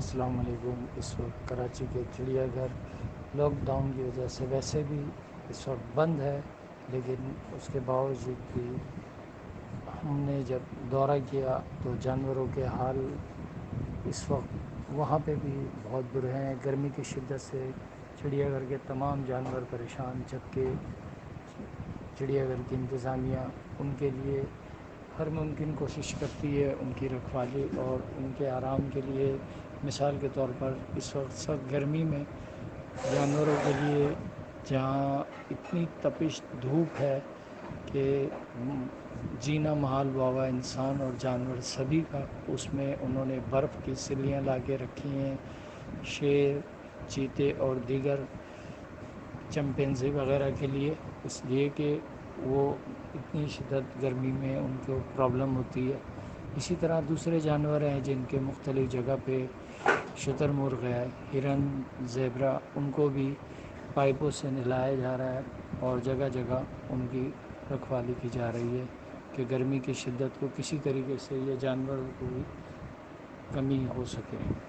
अस्सलाम वालेकुम। इस वक्त कराची के चिड़ियाघर लॉकडाउन की वजह से वैसे भी इस वक्त बंद है, लेकिन उसके बावजूद भी हमने जब दौरा किया तो जानवरों के हाल इस वक्त वहाँ पे भी बहुत बुरे हैं। गर्मी की शिद्दत से चिड़ियाघर के तमाम जानवर परेशान, जबकि चिड़ियाघर की इंतज़ामिया उनके लिए हर मुमकिन कोशिश करती है उनकी रखवाली और उनके आराम के लिए। मिसाल के तौर पर इस वक्त सख्त गर्मी में जानवरों के लिए जहाँ इतनी तपिश धूप है कि जीना महाल हुआ हुआ इंसान और जानवर सभी का, उसमें उन्होंने बर्फ़ की सिल्लियाँ ला के रखी हैं। शेर, चीते और दीगर चिंपैंजी वगैरह के लिए, इसलिए कि वो इतनी शिद्दत गर्मी में उनको प्रॉब्लम होती है। इसी तरह दूसरे जानवर हैं जिनके मुख्तलिफ़ जगह पे शुतुरमुर्ग है, हिरन, ज़ेब्रा, उनको भी पाइपों से नहलाया जा रहा है और जगह जगह उनकी रखवाली की जा रही है कि गर्मी की शिद्दत को किसी तरीके से ये जानवरों को भी कमी हो सके।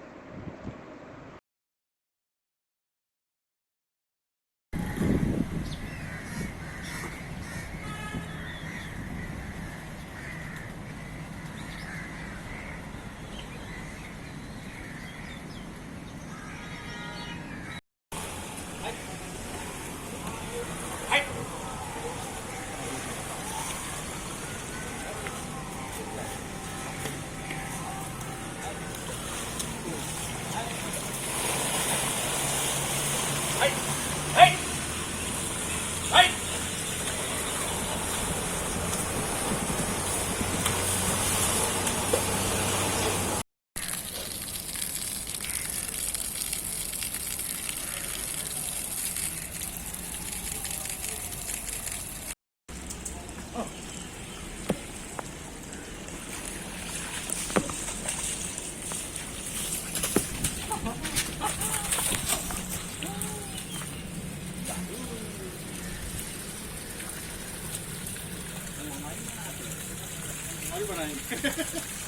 बनाएंगे